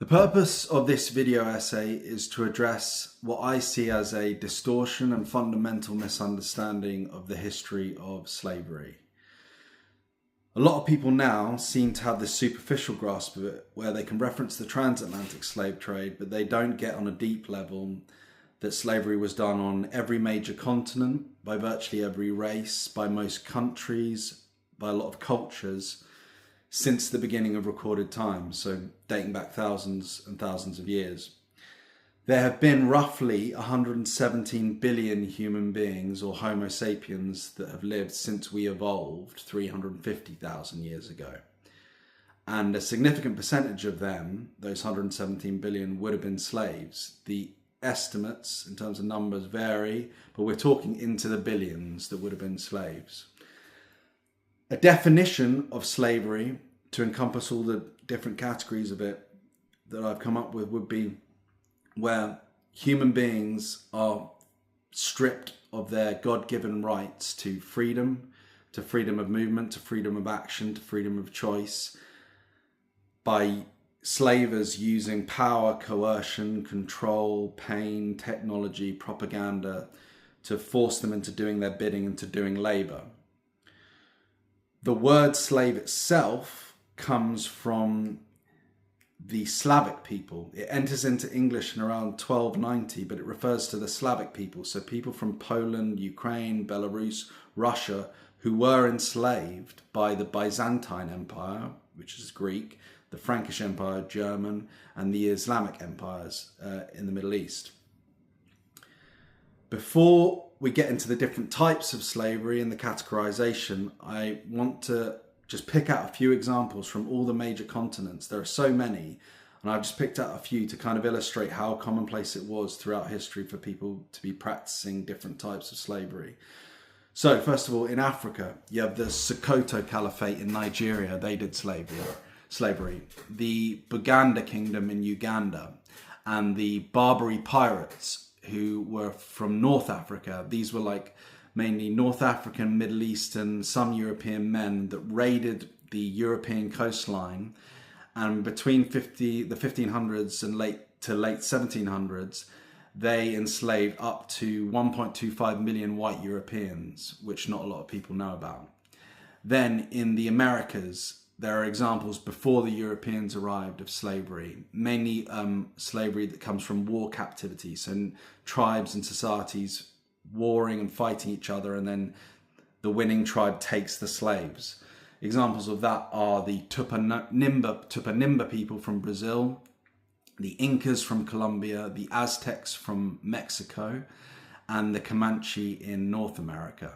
The purpose of this video essay is to address what I see as a distortion and fundamental misunderstanding of the history of slavery. A lot of people now seem to have this superficial grasp of it, where they can reference the transatlantic slave trade, but they don't get on a deep level that slavery was done on every major continent, by virtually every race, by most countries, by a lot of cultures, since the beginning of recorded time, so dating back thousands and thousands of years. There have been roughly 117 billion human beings, or Homo sapiens, that have lived since we evolved 350,000 years ago. And a significant percentage of them, those 117 billion, would have been slaves. The estimates in terms of numbers vary, but we're talking into the billions that would have been slaves. A definition of slavery to encompass all the different categories of it that I've come up with would be where human beings are stripped of their God-given rights to freedom of movement, to freedom of action, to freedom of choice, by slavers using power, coercion, control, pain, technology, propaganda to force them into doing their bidding and to doing labour. The word slave itself comes from the Slavic people. It enters into English in around 1290, but it refers to the Slavic people. So people from Poland, Ukraine, Belarus, Russia, who were enslaved by the Byzantine Empire, which is Greek, the Frankish Empire, German, and the Islamic empires in the Middle East. Before we get into the different types of slavery and the categorization, I want to just pick out a few examples from all the major continents. There are so many, and I've just picked out a few to kind of illustrate how commonplace it was throughout history for people to be practicing different types of slavery. So first of all, in Africa, you have the Sokoto Caliphate in Nigeria. They did slavery. The Buganda Kingdom in Uganda, and the Barbary pirates, who were from North Africa. These were like mainly North African, Middle Eastern, some European men that raided the European coastline, and between the 1500s and late 1700s, they enslaved up to 1.25 million white Europeans, which not a lot of people know about. Then in the Americas, there are examples before the Europeans arrived of slavery, mainly slavery that comes from war captivity, so tribes and societies warring and fighting each other, and then the winning tribe takes the slaves. Examples of that are the Tupinamba people from Brazil, the Incas from Colombia, the Aztecs from Mexico, and the Comanche in North America.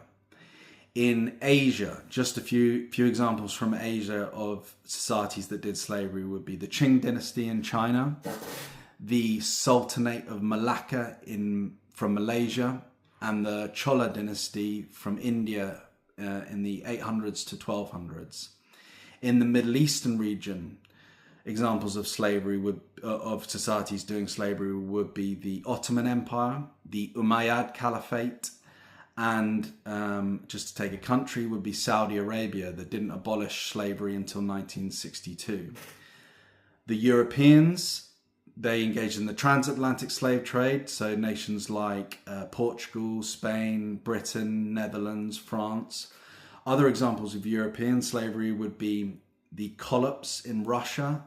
In Asia, just a few examples from Asia of societies that did slavery would be the Qing dynasty in China, the Sultanate of Malacca from Malaysia, and the Chola dynasty from India in the 800s to 1200s. In the Middle Eastern region, examples of slavery of societies doing slavery would be the Ottoman Empire, the Umayyad Caliphate, and just to take a country would be Saudi Arabia, that didn't abolish slavery until 1962. The Europeans, they engaged in the transatlantic slave trade, so nations like Portugal, Spain, Britain, Netherlands, France. Other examples of European slavery would be the Kollops in Russia.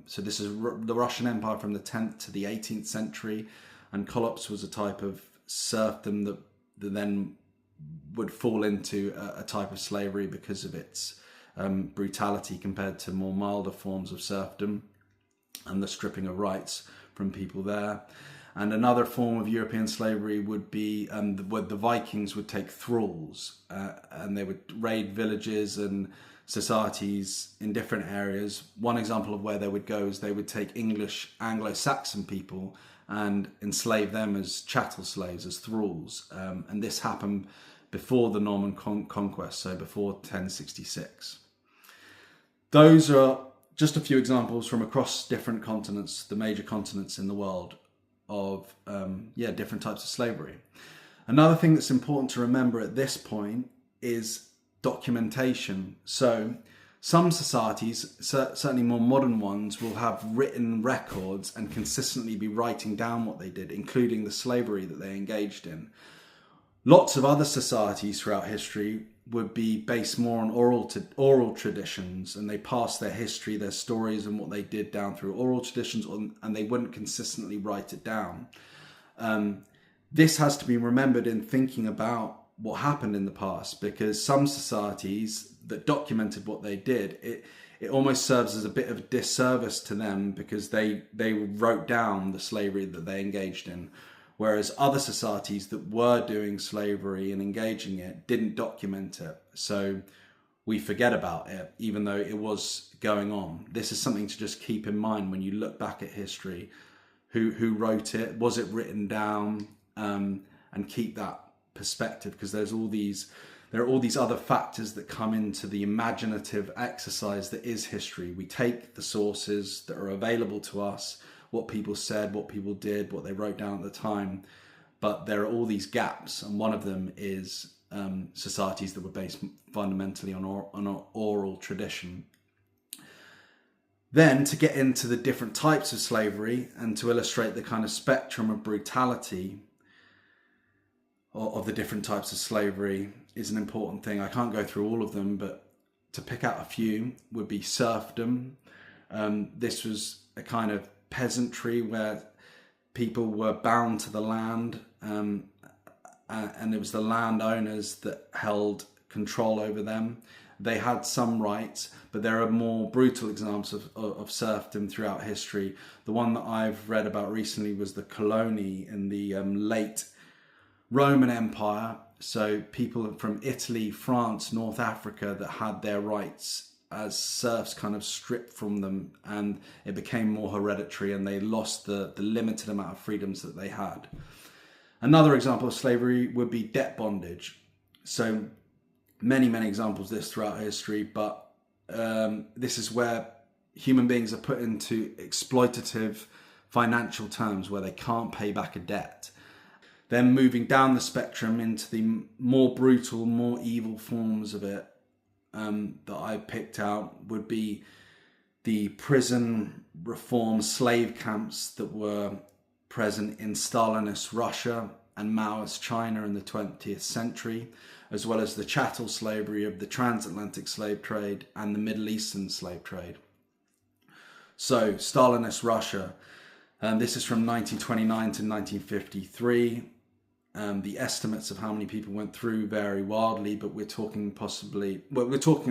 So this is the Russian Empire from the 10th to the 18th century, and Kollops was a type of serfdom that then would fall into a type of slavery because of its brutality compared to more milder forms of serfdom and the stripping of rights from people there. And another form of European slavery would be where the Vikings would take thralls and they would raid villages and societies in different areas. One example of where they would go is they would take English Anglo-Saxon people and enslave them as chattel slaves, as thralls. And this happened before the Norman conquest, so before 1066. Those are just a few examples from across different continents, the major continents in the world, of different types of slavery. Another thing that's important to remember at this point is documentation. So Some societies, certainly more modern ones, will have written records and consistently be writing down what they did, including the slavery that they engaged in. Lots of other societies throughout history would be based more on oral traditions, and they pass their history, their stories and what they did down through oral traditions, and they wouldn't consistently write it down. This has to be remembered in thinking about what happened in the past, because some societies that documented what they did, it almost serves as a bit of a disservice to them, because they wrote down the slavery that they engaged in. Whereas other societies that were doing slavery and engaging it didn't document it. So we forget about it, even though it was going on. This is something to just keep in mind when you look back at history. Who wrote it? Was it written down? And keep that perspective, because there are all these other factors that come into the imaginative exercise that is history. We take the sources that are available to us, what people said, what people did, what they wrote down at the time. But there are all these gaps, and one of them is societies that were based fundamentally on oral tradition. Then, to get into the different types of slavery and to illustrate the kind of spectrum of brutality of the different types of slavery is an important thing. I can't go through all of them, but to pick out a few would be serfdom. This was a kind of peasantry where people were bound to the land, and it was the landowners that held control over them. They had some rights, but there are more brutal examples of serfdom throughout history. The one that I've read about recently was the colony in the late Roman Empire. So people from Italy, France, North Africa that had their rights as serfs kind of stripped from them, and it became more hereditary, and they lost the limited amount of freedoms that they had. Another example of slavery would be debt bondage. So many examples of this throughout history, but this is where human beings are put into exploitative financial terms where they can't pay back a debt. Then moving down the spectrum into the more brutal, more evil forms of it that I picked out would be the prison reform slave camps that were present in Stalinist Russia and Maoist China in the 20th century, as well as the chattel slavery of the Transatlantic slave trade and the Middle Eastern slave trade. So, Stalinist Russia, this is from 1929 to 1953. The estimates of how many people went through vary wildly, but we're talking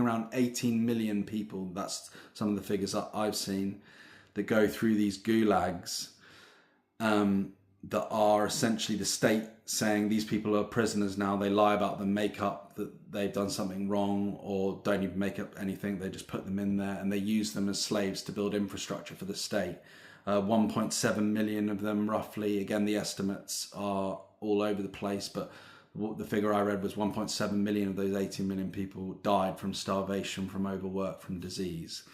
around 18 million people. That's some of the figures that I've seen that go through these gulags, that are essentially the state saying these people are prisoners now. They lie about them, make up that they've done something wrong, or don't even make up anything. They just put them in there and they use them as slaves to build infrastructure for the state. 1.7 million of them roughly. Again, the estimates are all over the place, but the figure I read was 1.7 million of those 18 million people died from starvation, from overwork, from disease.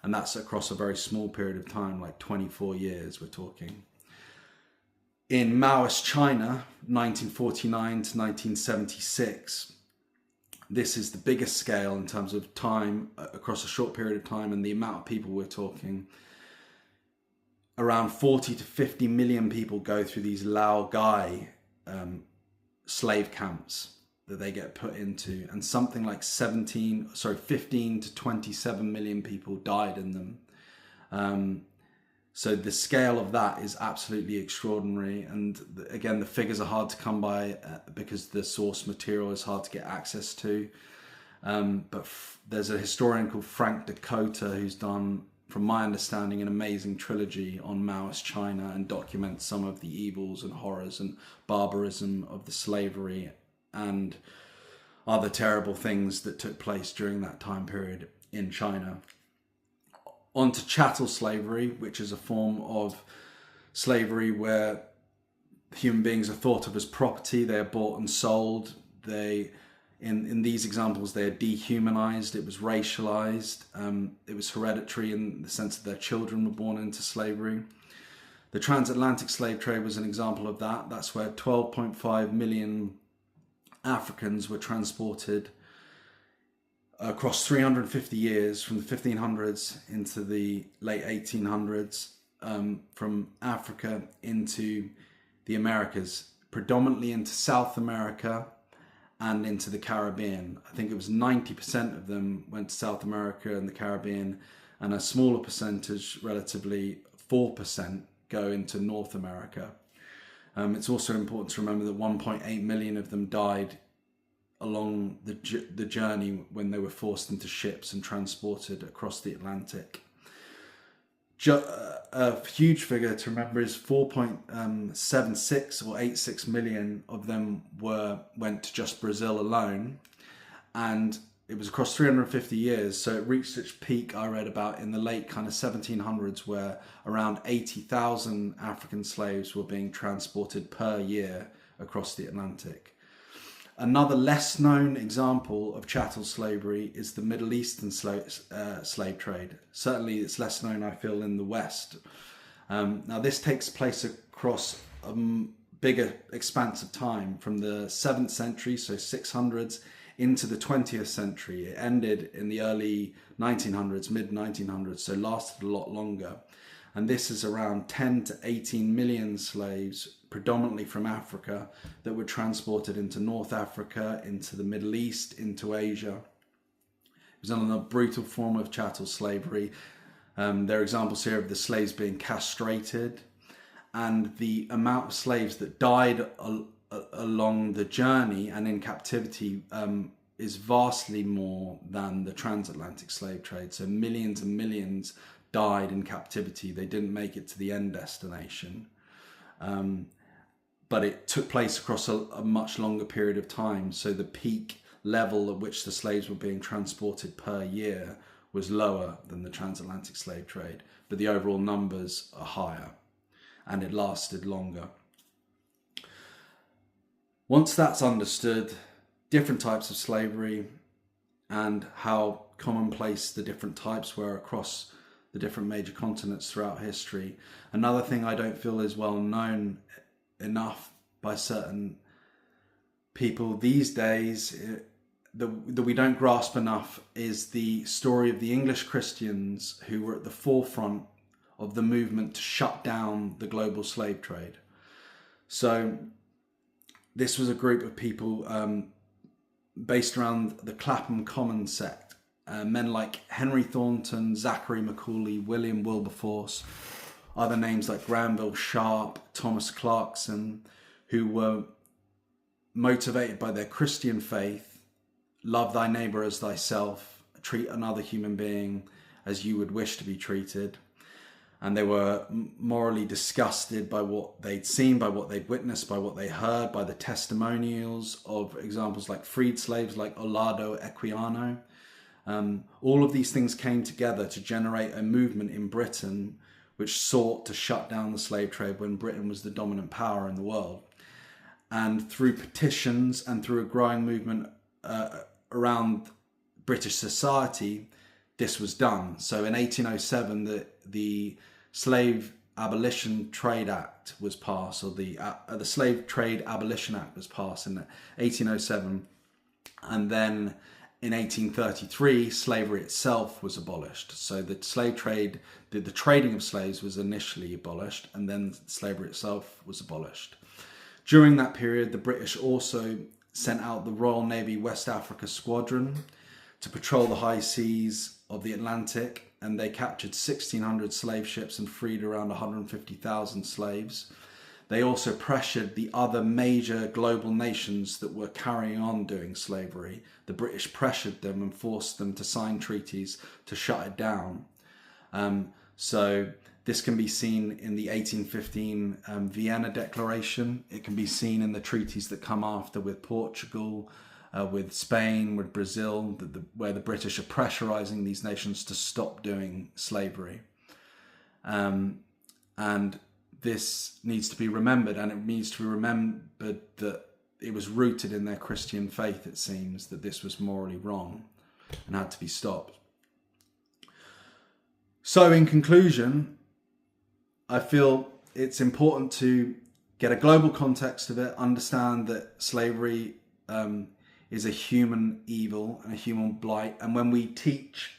And that's across a very small period of time, like 24 years we're talking. In Maoist China, 1949 to 1976, this is the biggest scale in terms of time across a short period of time, and the amount of people we're talking. Around 40 to 50 million people go through these Laogai slave camps that they get put into, and something like 15 to 27 million people died in them. So the scale of that is absolutely extraordinary, and again, the figures are hard to come by because the source material is hard to get access to. But there's a historian called Frank Dakota who's done, from my understanding, an amazing trilogy on Maoist China and documents some of the evils and horrors and barbarism of the slavery and other terrible things that took place during that time period in China. On to chattel slavery, which is a form of slavery where human beings are thought of as property. They are bought and sold. In these examples, they are dehumanized. It was racialized. It was hereditary in the sense that their children were born into slavery. The Transatlantic slave trade was an example of that. That's where 12.5 million Africans were transported across 350 years, from the 1500s into the late 1800s, from Africa into the Americas, predominantly into South America and into the Caribbean. I think it was 90% of them went to South America and the Caribbean, and a smaller percentage, relatively 4%, go into North America. It's also important to remember that 1.8 million of them died along the journey when they were forced into ships and transported across the Atlantic. A huge figure to remember is 4.76 or 86 million of them went to just Brazil alone, and it was across 350 years. So it reached its peak, I read about, in the late kind of 1700s, where around 80,000 African slaves were being transported per year across the Atlantic. Another less known example of chattel slavery is the Middle Eastern slave trade. Certainly it's less known, I feel, in the West. Now this takes place across a bigger expanse of time, from the 7th century, so 600s, into the 20th century. It ended in the early 1900s, mid 1900s, so lasted a lot longer. And this is around 10 to 18 million slaves, predominantly from Africa, that were transported into North Africa, into the Middle East, into Asia. It was another brutal form of chattel slavery. There are examples here of the slaves being castrated, and the amount of slaves that died along the journey and in captivity is vastly more than the transatlantic slave trade. So millions and millions died in captivity. They didn't make it to the end destination. But it took place across a much longer period of time. So the peak level at which the slaves were being transported per year was lower than the transatlantic slave trade, but the overall numbers are higher, and it lasted longer. Once that's understood, different types of slavery and how commonplace the different types were across the different major continents throughout history. Another thing I don't feel is well known enough by certain people these days, that we don't grasp enough, is the story of the English Christians who were at the forefront of the movement to shut down the global slave trade. So this was a group of people based around the Clapham Common sect. Men like Henry Thornton, Zachary Macaulay, William Wilberforce, other names like Granville Sharp, Thomas Clarkson, who were motivated by their Christian faith: love thy neighbour as thyself, treat another human being as you would wish to be treated. And they were morally disgusted by what they'd seen, by what they'd witnessed, by what they heard, by the testimonials of examples like freed slaves like Olado Equiano. All of these things came together to generate a movement in Britain which sought to shut down the slave trade when Britain was the dominant power in the world. And through petitions and through a growing movement around British society, this was done. So in 1807, the Slave Abolition Trade Act was passed, or the Slave Trade Abolition Act was passed in 1807. And then in 1833, slavery itself was abolished. So the slave trade, the trading of slaves was initially abolished, and then slavery itself was abolished. During that period, the British also sent out the Royal Navy West Africa Squadron to patrol the high seas of the Atlantic, and they captured 1,600 slave ships and freed around 150,000 slaves. They also pressured the other major global nations that were carrying on doing slavery. The British pressured them and forced them to sign treaties to shut it down. So this can be seen in the 1815 Vienna Declaration. It can be seen in the treaties that come after with Portugal, with Spain, with Brazil, where the British are pressurizing these nations to stop doing slavery. And this needs to be remembered, and it needs to be remembered that it was rooted in their Christian faith, it seems, that this was morally wrong and had to be stopped. So in conclusion, I feel it's important to get a global context of it, understand that slavery is a human evil and a human blight. And when we teach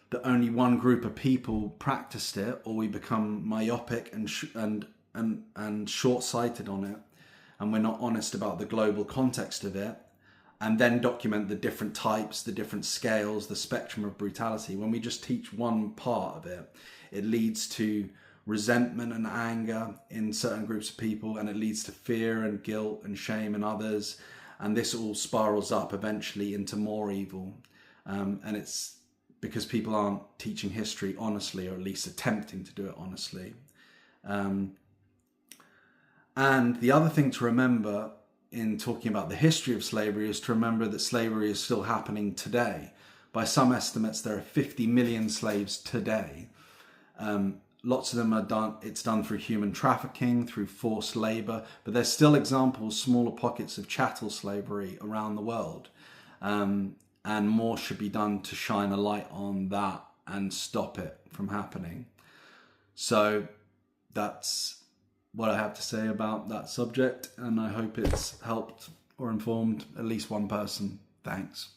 that only one group of people practiced it, or we become myopic and short-sighted on it, and we're not honest about the global context of it, and then document the different types, the different scales, the spectrum of brutality, when we just teach one part of it, it leads to resentment and anger in certain groups of people, and it leads to fear and guilt and shame in others, and this all spirals up eventually into more evil. And it's because people aren't teaching history honestly, or at least attempting to do it honestly. And the other thing to remember in talking about the history of slavery is to remember that slavery is still happening today. By some estimates, there are 50 million slaves today. Lots of them are done. It's done through human trafficking, through forced labor, but there's still examples, smaller pockets of chattel slavery around the world. And more should be done to shine a light on that and stop it from happening. So that's what I have to say about that subject, and I hope it's helped or informed at least one person. Thanks.